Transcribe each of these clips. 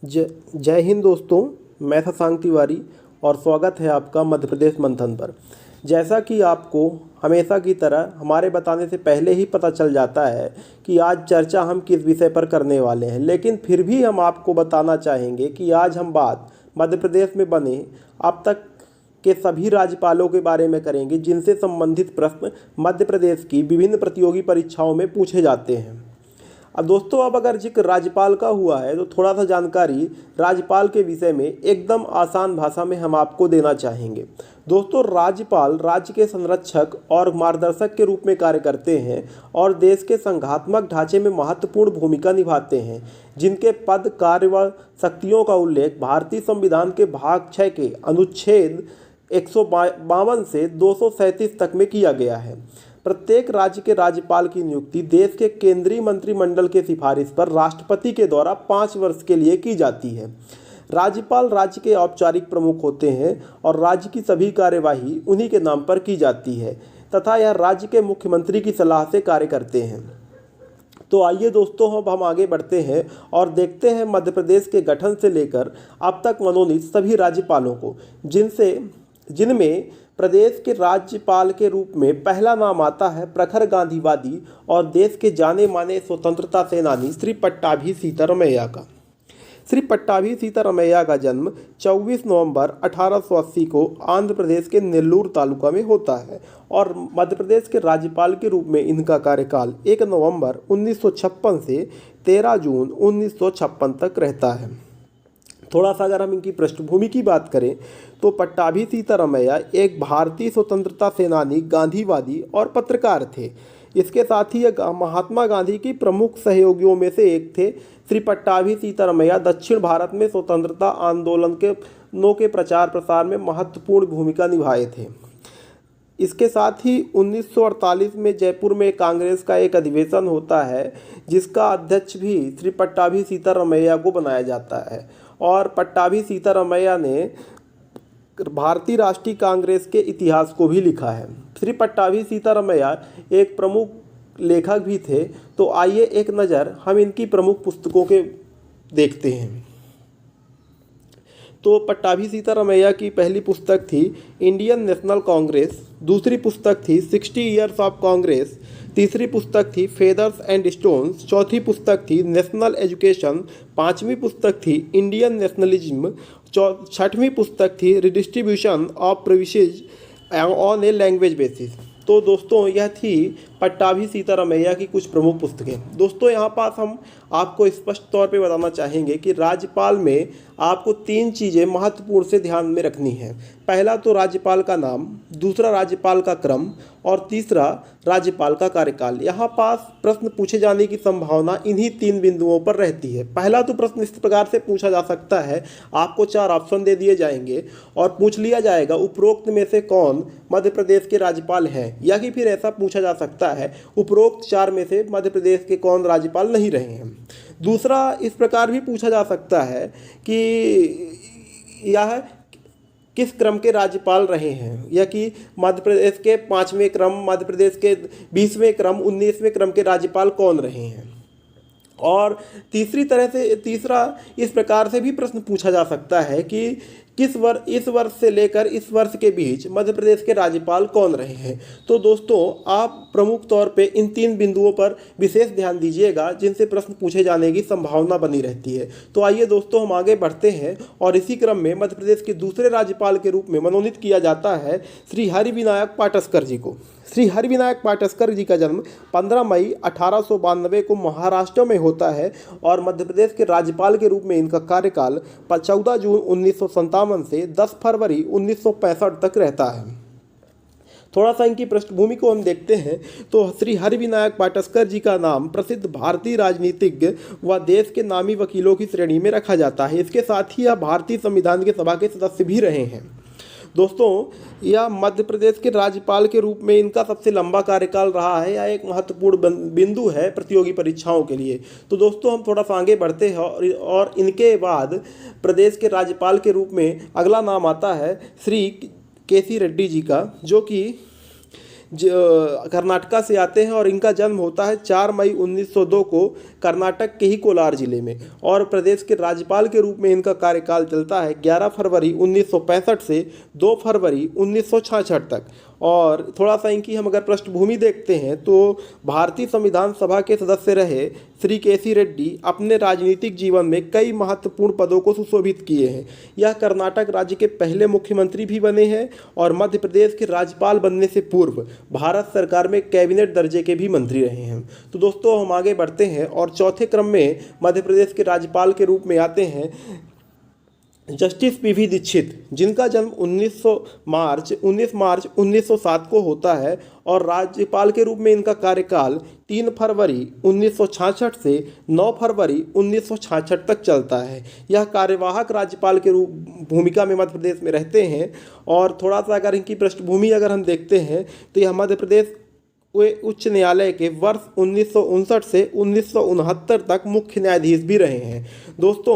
जय हिंद दोस्तों। मैं शशांक तिवारी और स्वागत है आपका मध्य प्रदेश मंथन पर। जैसा कि आपको हमेशा की तरह हमारे बताने से पहले ही पता चल जाता है कि आज चर्चा हम किस विषय पर करने वाले हैं, लेकिन फिर भी हम आपको बताना चाहेंगे कि आज हम बात मध्य प्रदेश में बने अब तक के सभी राज्यपालों के बारे में करेंगे जिनसे संबंधित प्रश्न मध्य प्रदेश की विभिन्न प्रतियोगी परीक्षाओं में पूछे जाते हैं। अब दोस्तों, अब अगर जिक्र राज्यपाल का हुआ है तो थोड़ा सा जानकारी राज्यपाल के विषय में एकदम आसान भाषा में हम आपको देना चाहेंगे। दोस्तों, राज्यपाल राज्य के संरक्षक और मार्गदर्शक के रूप में कार्य करते हैं और देश के संघात्मक ढांचे में महत्वपूर्ण भूमिका निभाते हैं, जिनके पद, कार्य व शक्तियों का उल्लेख भारतीय संविधान के भाग 6 के अनुच्छेद 152 से 237 तक में किया गया है। प्रत्येक राज्य के राज्यपाल की नियुक्ति देश के केंद्रीय मंत्रिमंडल के सिफारिश पर राष्ट्रपति के द्वारा 5 वर्ष के लिए की जाती है। राज्यपाल राज्य के औपचारिक प्रमुख होते हैं और राज्य की सभी कार्यवाही उन्हीं के नाम पर की जाती है तथा यह राज्य के मुख्यमंत्री की सलाह से कार्य करते हैं। तो आइए दोस्तों, अब हम आगे बढ़ते हैं और देखते हैं मध्य प्रदेश के गठन से लेकर अब तक मनोनीत सभी राज्यपालों को, जिनमें प्रदेश के राज्यपाल के रूप में पहला नाम आता है प्रखर गांधीवादी और देश के जाने माने स्वतंत्रता सेनानी श्री पट्टाभी सीतारमैया का। श्री पट्टाभी सीतारमैया का जन्म 24 नवंबर 1880 को आंध्र प्रदेश के नेल्लूर तालुका में होता है और मध्य प्रदेश के राज्यपाल के रूप में इनका कार्यकाल 1 नवंबर 1956 से 13 जून 1956 तक रहता है। थोड़ा सा अगर हम इनकी पृष्ठभूमि की बात करें तो पट्टाभी सीतारमैया एक भारतीय स्वतंत्रता सेनानी, गांधीवादी और पत्रकार थे। इसके साथ ही यह महात्मा गांधी की प्रमुख सहयोगियों में से एक थे। श्री पट्टाभी सीतारमैया दक्षिण भारत में स्वतंत्रता आंदोलन के प्रचार प्रसार में महत्वपूर्ण भूमिका निभाए थे। इसके साथ ही 1948 में जयपुर में कांग्रेस का एक अधिवेशन होता है, जिसका अध्यक्ष भी श्री पट्टाभी सीतारमैया को बनाया जाता है और पट्टाभी सीतारमैया ने भारतीय राष्ट्रीय कांग्रेस के इतिहास को भी लिखा है। श्री पट्टाभी सीतारमैया एक प्रमुख लेखक भी थे। तो आइए एक नज़र हम इनकी प्रमुख पुस्तकों के देखते हैं। तो पट्टाभी सीतारमैया की पहली पुस्तक थी इंडियन नेशनल कांग्रेस, दूसरी पुस्तक थी 60 ईयर्स ऑफ कांग्रेस, तीसरी पुस्तक थी फेदर्स एंड स्टोन्स, चौथी पुस्तक थी नेशनल एजुकेशन, पांचवी पुस्तक थी इंडियन नेशनलिज्म, छठवीं पुस्तक थी redistribution of privileges on a language basis. तो दोस्तों, यह थी पट्टाभी सीतारमैया की कुछ प्रमुख पुस्तकें। दोस्तों, यहाँ पास हम आपको स्पष्ट तौर पे बताना चाहेंगे कि राज्यपाल में आपको 3 चीज़ें महत्वपूर्ण से ध्यान में रखनी है। पहला तो राज्यपाल का नाम, दूसरा राज्यपाल का क्रम और तीसरा राज्यपाल का कार्यकाल। यहाँ पास प्रश्न पूछे जाने की संभावना इन्हीं 3 बिंदुओं पर रहती है। पहला तो प्रश्न इस प्रकार से पूछा जा सकता है, आपको 4 ऑप्शन दे दिए जाएंगे और पूछ लिया जाएगा उपरोक्त में से कौन मध्य प्रदेश के राज्यपाल हैं, या कि फिर ऐसा पूछा जा सकता है उपरोक्त 4 में से मध्य प्रदेश के कौन राज्यपाल नहीं रहे हैं। दूसरा इस प्रकार भी पूछा जा सकता है कि यह किस क्रम के राज्यपाल रहे हैं, या कि मध्य प्रदेश के 5वें क्रम, मध्य प्रदेश के 20वें क्रम, 19वें क्रम के राज्यपाल कौन रहे हैं। और तीसरा इस प्रकार से भी प्रश्न पूछा जा सकता है कि इस वर्ष से लेकर इस वर्ष के बीच मध्य प्रदेश के राज्यपाल कौन रहे हैं। तो दोस्तों, आप प्रमुख तौर पे इन 3 बिंदुओं पर विशेष ध्यान दीजिएगा, जिनसे प्रश्न पूछे जाने की संभावना बनी रहती है। तो आइए दोस्तों, हम आगे बढ़ते हैं और इसी क्रम में मध्य प्रदेश के दूसरे राज्यपाल के रूप में मनोनीत किया जाता है श्री हरिविनायक पाटस्कर जी को। श्री हरिविनायक पाटस्कर जी का जन्म 15 मई 1892 को महाराष्ट्र में होता है और मध्य प्रदेश के राज्यपाल के रूप में इनका कार्यकाल 14 जून 1957 से 10 फरवरी 1965 तक रहता है। थोड़ा सा इनकी पृष्ठभूमि को हम देखते हैं तो श्री हरिविनायक पाटस्कर जी का नाम प्रसिद्ध भारतीय राजनीतिज्ञ व देश के नामी वकीलों की श्रेणी में रखा जाता है। इसके साथ ही यह भारतीय संविधान के सभा के सदस्य भी रहे हैं। दोस्तों, यह मध्य प्रदेश के राज्यपाल के रूप में इनका सबसे लंबा कार्यकाल रहा है। यह एक महत्वपूर्ण बिंदु है प्रतियोगी परीक्षाओं के लिए। तो दोस्तों, हम थोड़ा सा आगे बढ़ते हैं और इनके बाद प्रदेश के राज्यपाल के रूप में अगला नाम आता है श्री केसी रेड्डी जी का, कर्नाटका से आते हैं और इनका जन्म होता है 4 मई 1902 को कर्नाटक के ही कोलार जिले में। और प्रदेश के राज्यपाल के रूप में इनका कार्यकाल चलता है 11 फरवरी 1965 से 2 फरवरी 1966 तक। और थोड़ा सा इनकी हम अगर पृष्ठभूमि देखते हैं तो भारतीय संविधान सभा के सदस्य रहे श्री केसी रेड्डी अपने राजनीतिक जीवन में कई महत्वपूर्ण पदों को सुशोभित किए हैं। यह कर्नाटक राज्य के पहले मुख्यमंत्री भी बने हैं और मध्य प्रदेश के राज्यपाल बनने से पूर्व भारत सरकार में कैबिनेट दर्जे के भी मंत्री रहे हैं। तो दोस्तों हम आगे बढ़ते हैं और चौथे क्रम में मध्य प्रदेश के राज्यपाल के रूप में आते हैं जस्टिस पीवी दीक्षित, जिनका जन्म 19 मार्च 1907 को होता है और राज्यपाल के रूप में इनका कार्यकाल 3 फरवरी 1966 से 9 फरवरी 1966 तक चलता है। यह कार्यवाहक राज्यपाल के रूप भूमिका में मध्य प्रदेश में रहते हैं। और थोड़ा सा अगर इनकी पृष्ठभूमि अगर हम देखते हैं तो यह मध्य प्रदेश वे उच्च न्यायालय के वर्ष 1959 से 1969 तक मुख्य न्यायाधीश भी रहे हैं। दोस्तों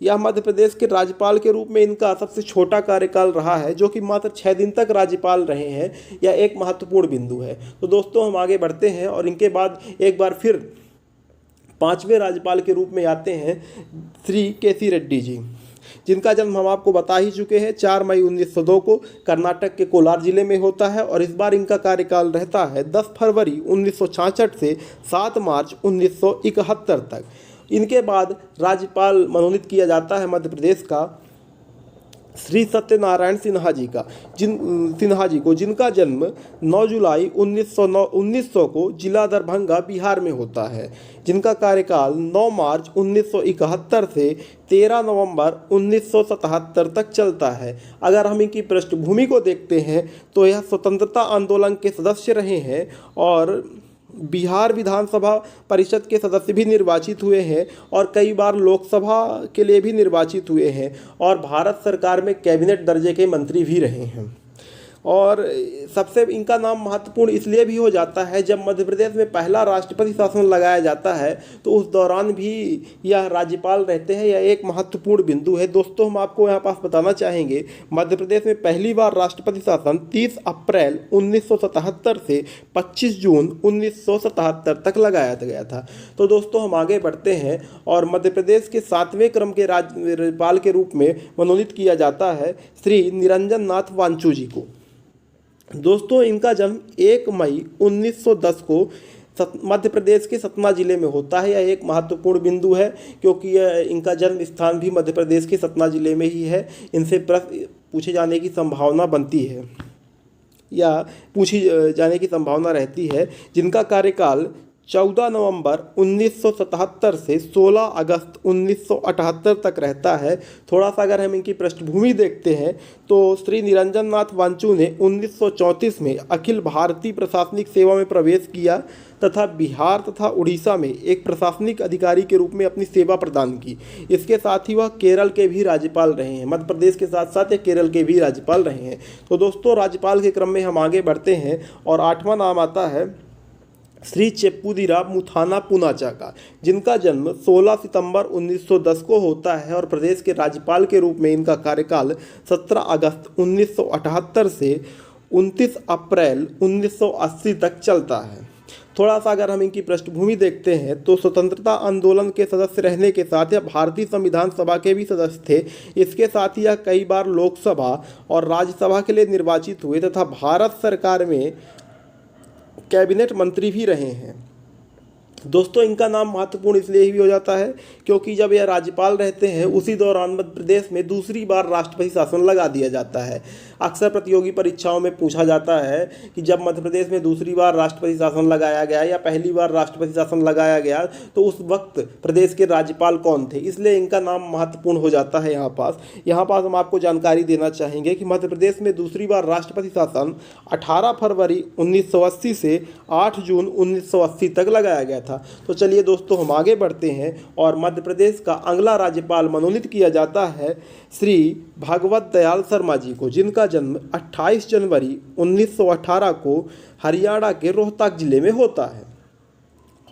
यह मध्य प्रदेश के राज्यपाल के रूप में इनका सबसे छोटा कार्यकाल रहा है, जो कि मात्र 6 दिन तक राज्यपाल रहे हैं। यह एक महत्वपूर्ण बिंदु है। तो दोस्तों हम आगे बढ़ते हैं और इनके बाद एक बार फिर 5वें राज्यपाल के रूप में आते हैं श्री केसी रेड्डी जी, जिनका जन्म हम आपको बता ही चुके हैं 4 मई 1902 को कर्नाटक के कोलार जिले में होता है। और इस बार इनका कार्यकाल रहता है 10 फरवरी 1966 से 7 मार्च 1971 तक। इनके बाद राज्यपाल मनोनीत किया जाता है मध्य प्रदेश का श्री सत्यनारायण सिन्हा जी को, जिनका जन्म 9 जुलाई 1900 को जिला दरभंगा बिहार में होता है, जिनका कार्यकाल 9 मार्च 1971 से 13 नवंबर 1977 तक चलता है। अगर हम इनकी पृष्ठभूमि को देखते हैं तो यह स्वतंत्रता आंदोलन के सदस्य रहे हैं और बिहार विधानसभा परिषद के सदस्य भी निर्वाचित हुए हैं और कई बार लोकसभा के लिए भी निर्वाचित हुए हैं और भारत सरकार में कैबिनेट दर्जे के मंत्री भी रहे हैं। और सबसे इनका नाम महत्वपूर्ण इसलिए भी हो जाता है जब मध्य प्रदेश में पहला राष्ट्रपति शासन लगाया जाता है तो उस दौरान भी यह राज्यपाल रहते हैं। यह एक महत्वपूर्ण बिंदु है। दोस्तों हम आपको यहाँ पास बताना चाहेंगे मध्य प्रदेश में पहली बार राष्ट्रपति शासन 30 अप्रैल 1977 से 25 जून 1977 तक लगाया गया था। तो दोस्तों हम आगे बढ़ते हैं और मध्य प्रदेश के 7वें क्रम के राज्यपाल के रूप में मनोनीत किया जाता है श्री निरंजन नाथ वांचू जी को। दोस्तों इनका जन्म 1 मई 1910 को मध्य प्रदेश के सतना जिले में होता है। यह एक महत्वपूर्ण बिंदु है क्योंकि इनका जन्म स्थान भी मध्य प्रदेश के सतना जिले में ही है। इनसे प्रश्न पूछे जाने की संभावना बनती है या पूछी जाने की संभावना रहती है। जिनका कार्यकाल 14 नवंबर 1977 से 16 अगस्त 1978 तक रहता है। थोड़ा सा अगर हम इनकी पृष्ठभूमि देखते हैं तो श्री निरंजन नाथ वांचू ने 1934 में अखिल भारतीय प्रशासनिक सेवा में प्रवेश किया तथा बिहार तथा उड़ीसा में एक प्रशासनिक अधिकारी के रूप में अपनी सेवा प्रदान की। इसके साथ ही वह केरल के भी राज्यपाल रहे हैं। मध्य प्रदेश के साथ साथ ये केरल के भी राज्यपाल रहे हैं। तो दोस्तों राज्यपाल के क्रम में हम आगे बढ़ते हैं और 8वां नाम आता है श्री चेप्पुदिराव मुथाना पूनाचा का, जिनका जन्म 16 सितंबर 1910 को होता है और प्रदेश के राज्यपाल के रूप में इनका कार्यकाल 17 अगस्त 1978 से 29 अप्रैल 1980 तक चलता है। थोड़ा सा अगर हम इनकी पृष्ठभूमि देखते हैं तो स्वतंत्रता आंदोलन के सदस्य रहने के साथ यह भारतीय संविधान सभा के भी सदस्य थे। इसके साथ ही यह कई बार लोकसभा और राज्यसभा के लिए निर्वाचित हुए तथा भारत सरकार में कैबिनेट मंत्री भी रहे हैं। दोस्तों इनका नाम महत्वपूर्ण इसलिए भी हो जाता है क्योंकि जब यह राज्यपाल रहते हैं उसी दौरान मध्य प्रदेश में दूसरी बार राष्ट्रपति शासन लगा दिया जाता है। अक्सर प्रतियोगी परीक्षाओं में पूछा जाता है कि जब मध्य प्रदेश में दूसरी बार राष्ट्रपति शासन लगाया गया या पहली बार राष्ट्रपति शासन लगाया गया तो उस वक्त प्रदेश के राज्यपाल कौन थे, इसलिए इनका नाम महत्वपूर्ण हो जाता है। यहाँ पास हम आपको जानकारी देना चाहेंगे कि मध्य प्रदेश में दूसरी बार राष्ट्रपति शासन 18 फरवरी 1980 से 8 जून 1980 तक लगाया गया था। तो चलिए दोस्तों हम आगे बढ़ते हैं और मध्य प्रदेश का अगला राज्यपाल मनोनीत किया जाता है श्री भागवत दयाल शर्मा जी को, जिनका जन्म 28 जनवरी 1918 को हरियाणा के रोहतक जिले में होता है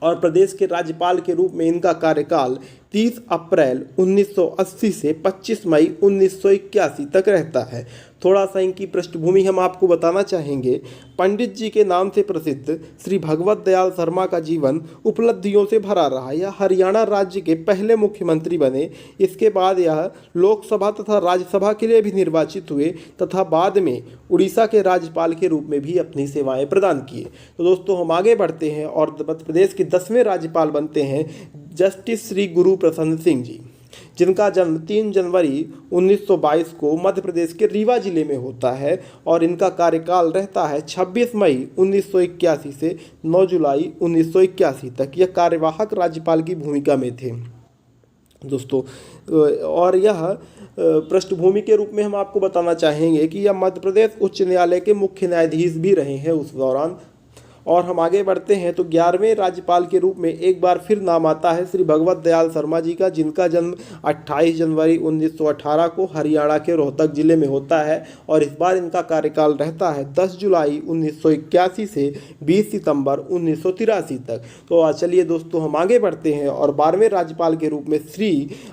और प्रदेश के राज्यपाल के रूप में इनका कार्यकाल 30 अप्रैल 1980 से 25 मई 1981 तक रहता है। थोड़ा सा इनकी पृष्ठभूमि हम आपको बताना चाहेंगे। पंडित जी के नाम से प्रसिद्ध श्री भगवत दयाल शर्मा का जीवन उपलब्धियों से भरा रहा। यह हरियाणा राज्य के पहले मुख्यमंत्री बने। इसके बाद यह लोकसभा तथा राज्यसभा के लिए भी निर्वाचित हुए तथा बाद में उड़ीसा के राज्यपाल के रूप में भी अपनी सेवाएं प्रदान किए। तो दोस्तों हम आगे बढ़ते हैं और मध्य प्रदेश के 10वें राज्यपाल बनते हैं जस्टिस श्री गुरु प्रसन्न सिंह जी, जिनका जन्म 3 जनवरी 1922 को मध्य प्रदेश के रीवा जिले में होता है और इनका कार्यकाल रहता है 26 मई 1981 से 9 जुलाई 1981 तक। यह कार्यवाहक राज्यपाल की भूमिका में थे दोस्तों। और यह पृष्ठभूमि के रूप में हम आपको बताना चाहेंगे कि यह मध्य प्रदेश उच्च न्यायालय के मुख्य न्यायाधीश भी रहे हैं उस दौरान। और हम आगे बढ़ते हैं तो 11वें राज्यपाल के रूप में एक बार फिर नाम आता है श्री भगवत दयाल शर्मा जी का, जिनका जन्म 28 जनवरी 1918 को हरियाणा के रोहतक जिले में होता है और इस बार इनका कार्यकाल रहता है 10 जुलाई 1981 से 20 सितंबर 1983 तक। तो चलिए दोस्तों हम आगे बढ़ते हैं और 12वें राज्यपाल के रूप में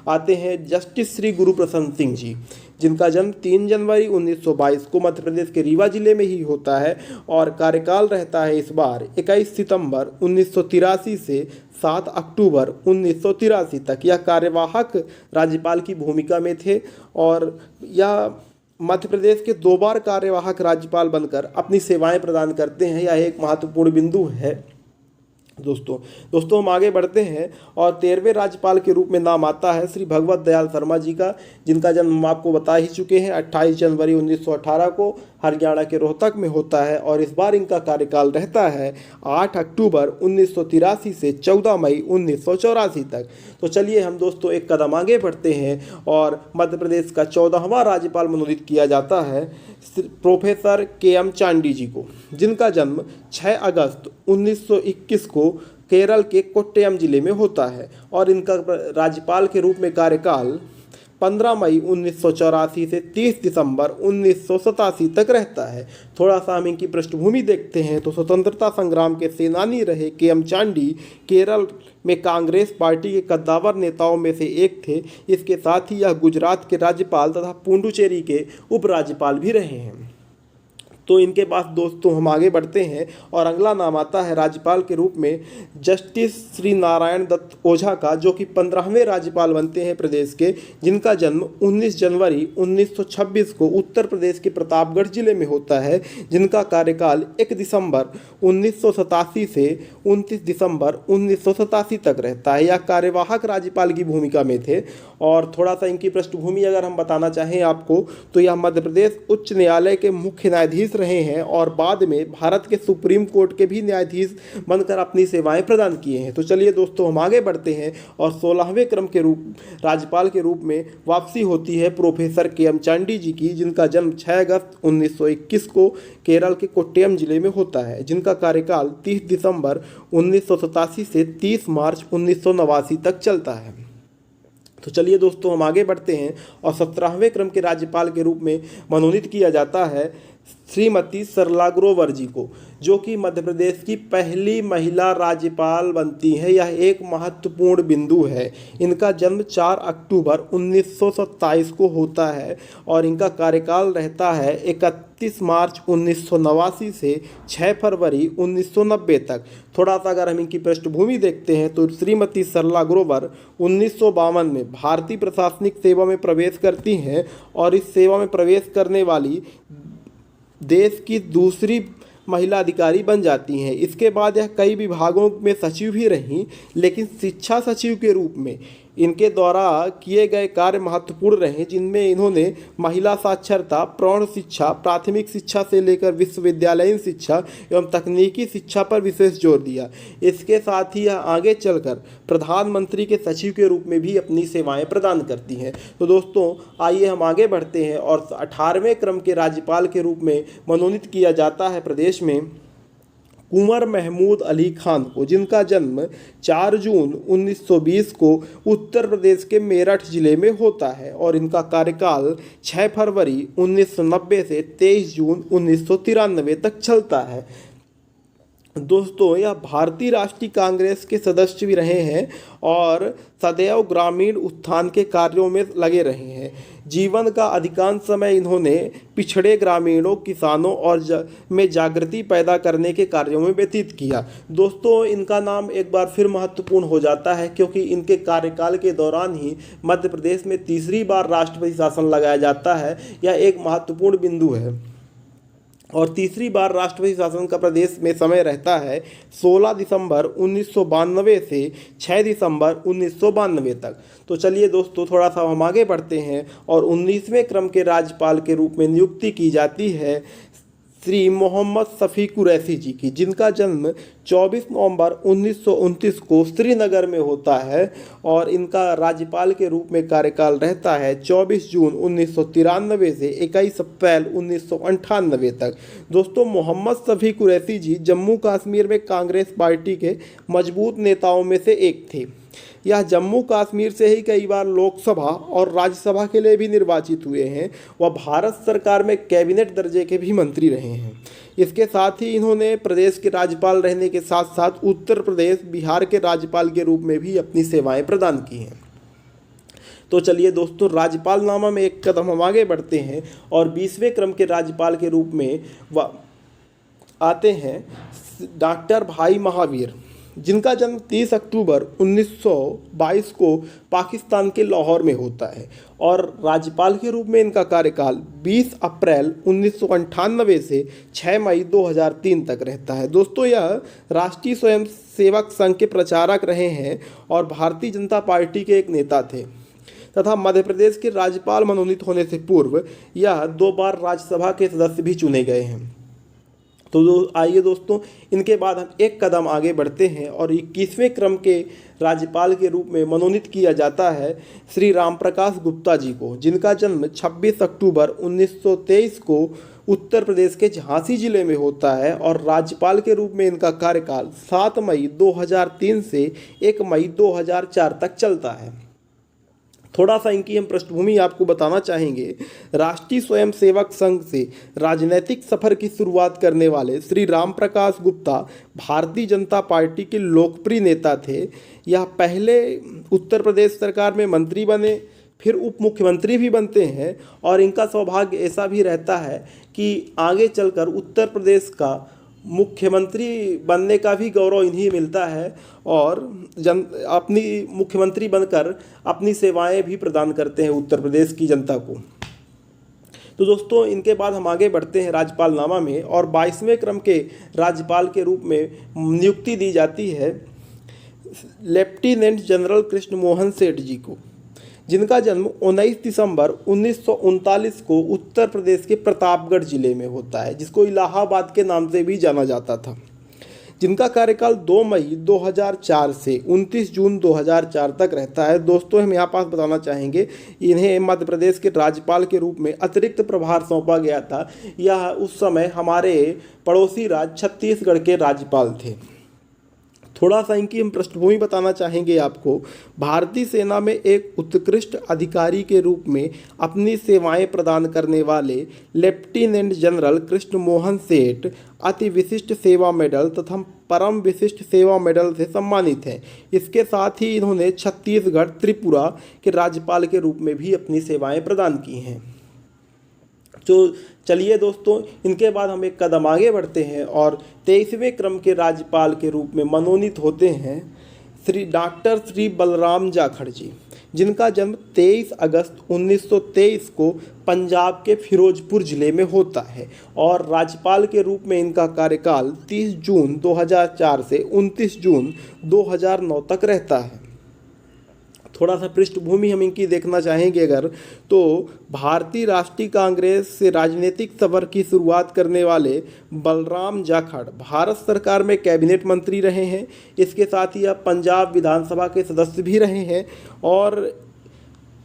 आते हैं जस्टिस श्री गुरु प्रसन्न सिंह जी, जिनका जन्म 3 जनवरी 1922 को मध्य प्रदेश के रीवा जिले में ही होता है और कार्यकाल रहता है इस बार 21 सितंबर 1983 से 7 अक्टूबर 1983 तक। यह कार्यवाहक राज्यपाल की भूमिका में थे और यह मध्य प्रदेश के 2 बार कार्यवाहक राज्यपाल बनकर अपनी सेवाएं प्रदान करते हैं। यह एक महत्वपूर्ण बिंदु है दोस्तों हम आगे बढ़ते हैं और 13वें राज्यपाल के रूप में नाम आता है श्री भगवत दयाल शर्मा जी का, जिनका जन्म हम आपको बता ही चुके हैं 28 जनवरी 1918 को हरियाणा के रोहतक में होता है और इस बार इनका कार्यकाल रहता है 8 अक्टूबर 1983 से 14 मई 1984 तक। तो चलिए हम दोस्तों एक कदम आगे बढ़ते हैं और मध्य प्रदेश का 14वां राज्यपाल मनोनीत किया जाता है प्रोफेसर के.एम. चांडी जी को, जिनका जन्म 6 अगस्त 1921 को केरल के कोट्टयम जिले में होता है और इनका राज्यपाल के रूप में कार्यकाल 15 मई 1984 से 30 दिसंबर 1987 तक रहता है। थोड़ा सा हम इनकी पृष्ठभूमि देखते हैं तो स्वतंत्रता संग्राम के सेनानी रहे के.एम. चांडी केरल में कांग्रेस पार्टी के कद्दावर नेताओं में से एक थे। इसके साथ ही यह गुजरात के राज्यपाल तथा पुडुचेरी के उपराज्यपाल भी रहे हैं। तो इनके पास दोस्तों हम आगे बढ़ते हैं और अगला नाम आता है राज्यपाल के रूप में जस्टिस श्री नारायण दत्त ओझा का, जो कि 15वें राज्यपाल बनते हैं प्रदेश के, जिनका जन्म 19 जनवरी 1926 को उत्तर प्रदेश के प्रतापगढ़ जिले में होता है, जिनका कार्यकाल 1 दिसंबर 1987 से 29 दिसंबर 1987 तक रहता है। यह कार्यवाहक राज्यपाल की भूमिका में थे और थोड़ा सा इनकी पृष्ठभूमि अगर हम बताना चाहें आपको तो यह मध्य प्रदेश उच्च न्यायालय के मुख्य न्यायाधीश रहे हैं और बाद में भारत के सुप्रीम कोर्ट के भी न्यायाधीश बनकर अपनी सेवाएं प्रदान किए हैं। तो चलिए दोस्तों हम आगे बढ़ते हैं और 16वें क्रम के राज्यपाल के रूप में वापसी होती है प्रोफेसर के.एम. चांडी जी की, जिनका जन्म 6 अगस्त 1921 को केरल के कोट्टयम जिले में होता है, जिनका कार्यकाल 30 दिसंबर 1987 से 30 मार्च 1989 तक चलता है। तो चलिए दोस्तों हम आगे बढ़ते हैं और 17वें क्रम के राज्यपाल के रूप में मनोनीत किया जाता है श्रीमती सरला ग्रोवर जी को, जो कि मध्य प्रदेश की पहली महिला राज्यपाल बनती है। यह एक महत्वपूर्ण बिंदु है। इनका जन्म 4 अक्टूबर 1927 को होता है और इनका कार्यकाल रहता है 31 मार्च 1989 से 6 फरवरी 1990 तक। थोड़ा सा अगर हम इनकी पृष्ठभूमि देखते हैं तो श्रीमती सरला ग्रोवर 1952 में भारतीय प्रशासनिक सेवा में प्रवेश करती हैं और इस सेवा में प्रवेश करने वाली देश की दूसरी महिला अधिकारी बन जाती हैं। इसके बाद यह कई विभागों में सचिव भी रहीं, लेकिन शिक्षा सचिव के रूप में इनके द्वारा किए गए कार्य महत्वपूर्ण रहे, जिनमें इन्होंने महिला साक्षरता, प्रौढ़ शिक्षा, प्राथमिक शिक्षा से लेकर विश्वविद्यालयीन शिक्षा एवं तकनीकी शिक्षा पर विशेष जोर दिया। इसके साथ ही यह आगे चलकर प्रधानमंत्री के सचिव के रूप में भी अपनी सेवाएं प्रदान करती हैं। तो दोस्तों आइए हम आगे बढ़ते हैं और 18वें क्रम के राज्यपाल के रूप में मनोनीत किया जाता है प्रदेश में कुंवर महमूद अली खान को, जिनका जन्म 4 जून 1920 को उत्तर प्रदेश के मेरठ जिले में होता है और इनका कार्यकाल 6 फरवरी 1990 से 23 जून 1993 तक चलता है। दोस्तों यह भारतीय राष्ट्रीय कांग्रेस के सदस्य भी रहे हैं और सदैव ग्रामीण उत्थान के कार्यों में लगे रहे हैं। जीवन का अधिकांश समय इन्होंने पिछड़े ग्रामीणों, किसानों और में जागृति पैदा करने के कार्यों में व्यतीत किया। दोस्तों इनका नाम एक बार फिर महत्वपूर्ण हो जाता है क्योंकि इनके कार्यकाल के दौरान ही मध्य प्रदेश में तीसरी बार राष्ट्रपति शासन लगाया जाता है। यह एक महत्वपूर्ण बिंदु है और तीसरी बार राष्ट्रपति शासन का प्रदेश में समय रहता है 16 दिसंबर 1992 से 6 दिसंबर 1992 तक। तो चलिए दोस्तों थोड़ा सा हम आगे बढ़ते हैं और 19वें क्रम के राज्यपाल के रूप में नियुक्ति की जाती है श्री मोहम्मद शफी कुरैशी जी की, जिनका जन्म 24 नवंबर 1929 को श्रीनगर में होता है और इनका राज्यपाल के रूप में कार्यकाल रहता है 24 जून 1993 से 21 अप्रैल 1998 तक। दोस्तों मोहम्मद शफी कुरैशी जी जम्मू कश्मीर में कांग्रेस पार्टी के मजबूत नेताओं में से एक थे। यह जम्मू कश्मीर से ही कई बार लोकसभा और राज्यसभा के लिए भी निर्वाचित हुए हैं। वह भारत सरकार में कैबिनेट दर्जे के भी मंत्री रहे हैं। इसके साथ ही इन्होंने प्रदेश के राज्यपाल रहने के साथ साथ उत्तर प्रदेश, बिहार के राज्यपाल के रूप में भी अपनी सेवाएं प्रदान की हैं। तो चलिए दोस्तों राज्यपाल नामा में एक कदम हम आगे बढ़ते हैं और 20वें क्रम के राज्यपाल के रूप में आते हैं डॉक्टर भाई महावीर, जिनका जन्म 30 अक्टूबर 1922 को पाकिस्तान के लाहौर में होता है और राज्यपाल के रूप में इनका कार्यकाल 20 अप्रैल 1998 से 6 मई 2003 तक रहता है। दोस्तों यह राष्ट्रीय स्वयंसेवक संघ के प्रचारक रहे हैं और भारतीय जनता पार्टी के एक नेता थे तथा मध्य प्रदेश के राज्यपाल मनोनीत होने से पूर्व यह 2 बार राज्यसभा के सदस्य भी चुने गए हैं। तो आइए दोस्तों इनके बाद हम एक कदम आगे बढ़ते हैं और 21वें क्रम के राज्यपाल के रूप में मनोनीत किया जाता है श्री राम प्रकाश गुप्ता जी को, जिनका जन्म 26 अक्टूबर 1923 को उत्तर प्रदेश के झांसी जिले में होता है और राज्यपाल के रूप में इनका कार्यकाल 7 मई 2003 से 1 मई 2004 तक चलता है। थोड़ा सा इनकी हम पृष्ठभूमि आपको बताना चाहेंगे। राष्ट्रीय स्वयंसेवक संघ से राजनीतिक सफर की शुरुआत करने वाले श्री राम प्रकाश गुप्ता भारतीय जनता पार्टी के लोकप्रिय नेता थे। यह पहले उत्तर प्रदेश सरकार में मंत्री बने, फिर उप मुख्यमंत्री भी बनते हैं और इनका सौभाग्य ऐसा भी रहता है कि आगे चलकर उत्तर प्रदेश का मुख्यमंत्री बनने का भी गौरव इन्हीं मिलता है और अपनी मुख्यमंत्री बनकर अपनी सेवाएं भी प्रदान करते हैं उत्तर प्रदेश की जनता को। तो दोस्तों इनके बाद हम आगे बढ़ते हैं राज्यपाल नामा में और 22वें क्रम के राज्यपाल के रूप में नियुक्ति दी जाती है लेफ्टिनेंट जनरल कृष्ण मोहन सेठ जी को, जिनका जन्म 19 दिसंबर 1939 को उत्तर प्रदेश के प्रतापगढ़ जिले में होता है, जिसको इलाहाबाद के नाम से भी जाना जाता था। जिनका कार्यकाल 2 मई 2004 से 29 जून 2004 तक रहता है। दोस्तों हम यहाँ पास बताना चाहेंगे इन्हें मध्य प्रदेश के राज्यपाल के रूप में अतिरिक्त प्रभार सौंपा गया था। यह उस समय हमारे पड़ोसी राज्य छत्तीसगढ़ के राज्यपाल थे। थोड़ा सा इनकी हम पृष्ठभूमि बताना चाहेंगे आपको। भारतीय सेना में एक उत्कृष्ट अधिकारी के रूप में अपनी सेवाएं प्रदान करने वाले लेफ्टिनेंट जनरल कृष्ण मोहन सेठ अति विशिष्ट सेवा मेडल तथा परम विशिष्ट सेवा मेडल से सम्मानित हैं। इसके साथ ही इन्होंने छत्तीसगढ़, त्रिपुरा के राज्यपाल के रूप में भी अपनी सेवाएं प्रदान की हैं। तो चलिए दोस्तों इनके बाद हम एक कदम आगे बढ़ते हैं और 23वें क्रम के राज्यपाल के रूप में मनोनीत होते हैं श्री बलराम जाखड़ जी, जिनका जन्म 23 अगस्त 1923 को पंजाब के फिरोजपुर जिले में होता है और राज्यपाल के रूप में इनका कार्यकाल 30 जून 2004 से 29 जून 2009 तक रहता है। थोड़ा सा पृष्ठभूमि हम इनकी देखना चाहेंगे अगर, तो भारतीय राष्ट्रीय कांग्रेस से राजनीतिक सफर की शुरुआत करने वाले बलराम जाखड़ भारत सरकार में कैबिनेट मंत्री रहे हैं। इसके साथ ही यह पंजाब विधानसभा के सदस्य भी रहे हैं और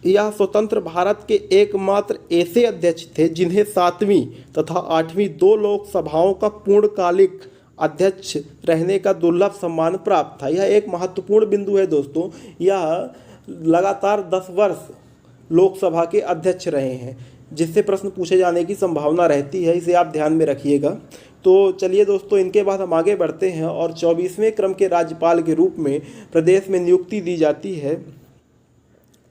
यह स्वतंत्र भारत के एकमात्र ऐसे अध्यक्ष थे जिन्हें 7वीं तथा 8वीं 2 लोकसभाओं का पूर्णकालिक अध्यक्ष रहने का दुर्लभ सम्मान प्राप्त था। यह एक महत्वपूर्ण बिंदु है दोस्तों। यह लगातार 10 वर्ष लोकसभा के अध्यक्ष रहे हैं। जिससे प्रश्न पूछे जाने की संभावना रहती है, इसे आप ध्यान में रखिएगा। तो चलिए दोस्तों, इनके बाद हम आगे बढ़ते हैं और 24वें क्रम के राज्यपाल के रूप में प्रदेश में नियुक्ति दी जाती है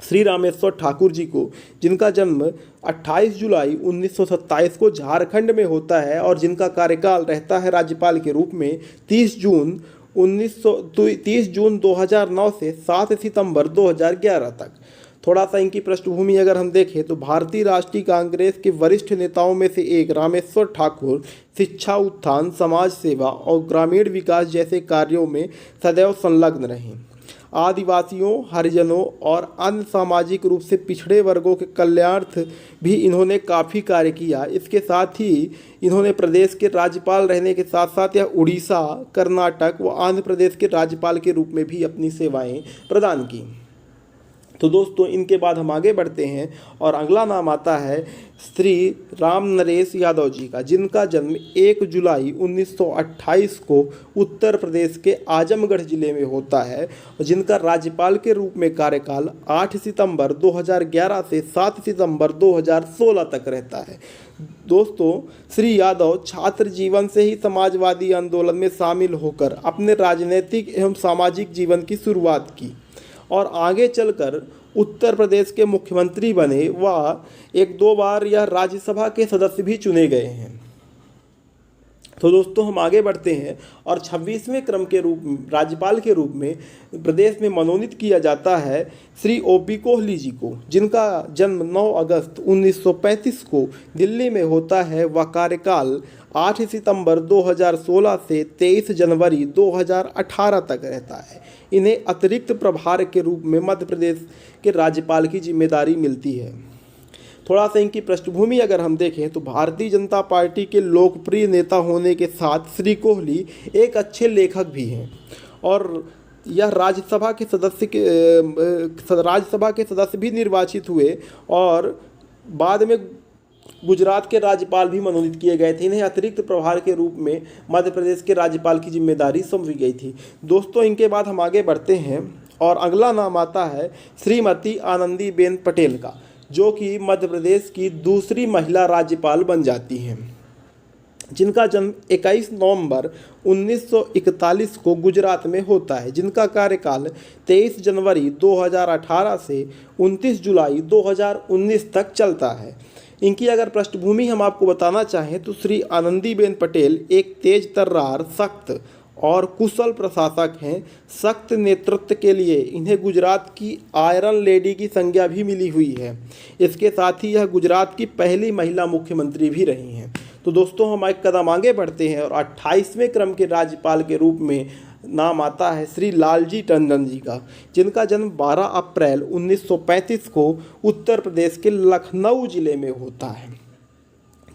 श्री रामेश्वर ठाकुर जी को, जिनका जन्म 28 जुलाई 1927 को झारखंड में होता है और जिनका कार्यकाल रहता है राज्यपाल के रूप में 30 जून 2009 से 7 सितंबर 2011 तक। थोड़ा सा इनकी पृष्ठभूमि अगर हम देखें तो भारतीय राष्ट्रीय कांग्रेस के वरिष्ठ नेताओं में से एक रामेश्वर ठाकुर शिक्षा, उत्थान, समाज सेवा और ग्रामीण विकास जैसे कार्यों में सदैव संलग्न रहे। आदिवासियों, हरिजनों और अन्य सामाजिक रूप से पिछड़े वर्गों के कल्याणार्थ भी इन्होंने काफ़ी कार्य किया। इसके साथ ही इन्होंने प्रदेश के राज्यपाल रहने के साथ साथ यह उड़ीसा, कर्नाटक व आंध्र प्रदेश के राज्यपाल के रूप में भी अपनी सेवाएं प्रदान की। तो दोस्तों, इनके बाद हम आगे बढ़ते हैं और अगला नाम आता है श्री राम नरेश यादव जी का, जिनका जन्म 1 जुलाई 1928 को उत्तर प्रदेश के आजमगढ़ जिले में होता है और जिनका राज्यपाल के रूप में कार्यकाल 8 सितंबर 2011 से 7 सितंबर 2016 तक रहता है। दोस्तों, श्री यादव छात्र जीवन से ही समाजवादी आंदोलन में शामिल होकर अपने राजनीतिक एवं सामाजिक जीवन की शुरुआत की और आगे चलकर उत्तर प्रदेश के मुख्यमंत्री बने व 1-2 बार यह राज्यसभा के सदस्य भी चुने गए हैं। तो दोस्तों, हम आगे बढ़ते हैं और 26वें क्रम के राज्यपाल के रूप में प्रदेश में मनोनीत किया जाता है श्री OP कोहली जी को, जिनका जन्म 9 अगस्त 1935 को दिल्ली में होता है व कार्यकाल 8 सितंबर 2016 से 23 जनवरी 2018 तक रहता है। इन्हें अतिरिक्त प्रभार के रूप में मध्य प्रदेश के राज्यपाल की जिम्मेदारी मिलती है। थोड़ा सा इनकी पृष्ठभूमि अगर हम देखें तो भारतीय जनता पार्टी के लोकप्रिय नेता होने के साथ श्री कोहली एक अच्छे लेखक भी हैं और यह राज्यसभा के सदस्य भी निर्वाचित हुए और बाद में गुजरात के राज्यपाल भी मनोनीत किए गए थे। इन्हें अतिरिक्त प्रभार के रूप में मध्य प्रदेश के राज्यपाल की जिम्मेदारी सौंपी गई थी। दोस्तों, इनके बाद हम आगे बढ़ते हैं और अगला नाम आता है श्रीमती आनंदीबेन पटेल का, जो कि मध्य प्रदेश की दूसरी महिला राज्यपाल बन जाती हैं, जिनका जन्म 21 नवंबर 1941 को गुजरात में होता है, जिनका कार्यकाल 23 जनवरी 2018 से 29 जुलाई 2019 तक चलता है। इनकी अगर पृष्ठभूमि हम आपको बताना चाहें तो श्री आनंदीबेन पटेल एक तेज तर्रार, सख्त और कुशल प्रशासक हैं। सख्त नेतृत्व के लिए इन्हें गुजरात की आयरन लेडी की संज्ञा भी मिली हुई है। इसके साथ ही यह गुजरात की पहली महिला मुख्यमंत्री भी रही हैं। तो दोस्तों, हम एक कदम आगे बढ़ते हैं और 28वें क्रम के राज्यपाल के रूप में नाम आता है श्री लालजी टंडन जी का, जिनका जन्म 12 अप्रैल 1935 को उत्तर प्रदेश के लखनऊ जिले में होता है,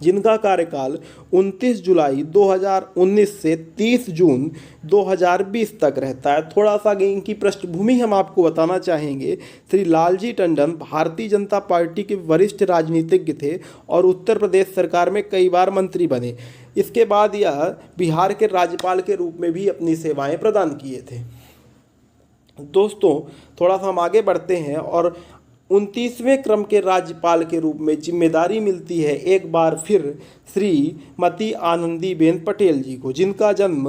जिनका कार्यकाल 29 जुलाई 2019 से 30 जून 2020 तक रहता है। थोड़ा सा इनकी पृष्ठभूमि हम आपको बताना चाहेंगे। श्री लालजी टंडन भारतीय जनता पार्टी के वरिष्ठ राजनीतिज्ञ थे और उत्तर प्रदेश सरकार में कई बार मंत्री बने। इसके बाद यह बिहार के राज्यपाल के रूप में भी अपनी सेवाएं प्रदान किए थे। दोस्तों, थोड़ा सा हम आगे बढ़ते हैं और 29वें क्रम के राज्यपाल के रूप में जिम्मेदारी मिलती है एक बार फिर श्रीमती आनंदीबेन पटेल जी को, जिनका जन्म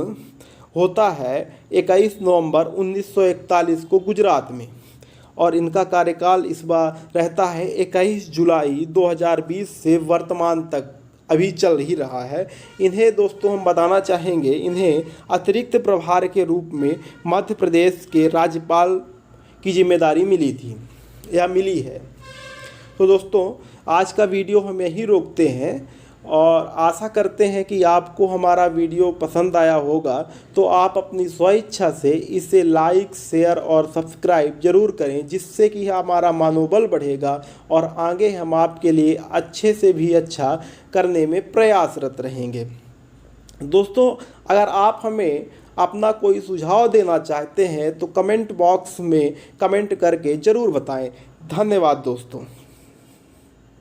होता है 21 नवंबर 1941 को गुजरात में और इनका कार्यकाल इस बार रहता है 21 जुलाई 2020 से वर्तमान तक अभी चल ही रहा है। इन्हें दोस्तों हम बताना चाहेंगे, इन्हें अतिरिक्त प्रभार के रूप में मध्य प्रदेश के राज्यपाल की जिम्मेदारी मिली थी या मिली है। तो दोस्तों, आज का वीडियो हम यहीं रोकते हैं और आशा करते हैं कि आपको हमारा वीडियो पसंद आया होगा। तो आप अपनी स्वेच्छा से इसे लाइक, शेयर और सब्सक्राइब जरूर करें, जिससे कि हमारा मनोबल बढ़ेगा और आगे हम आपके लिए अच्छे से भी अच्छा करने में प्रयासरत रहेंगे। दोस्तों, अगर आप हमें अपना कोई सुझाव देना चाहते हैं तो कमेंट बॉक्स में कमेंट करके ज़रूर बताएं। धन्यवाद दोस्तों।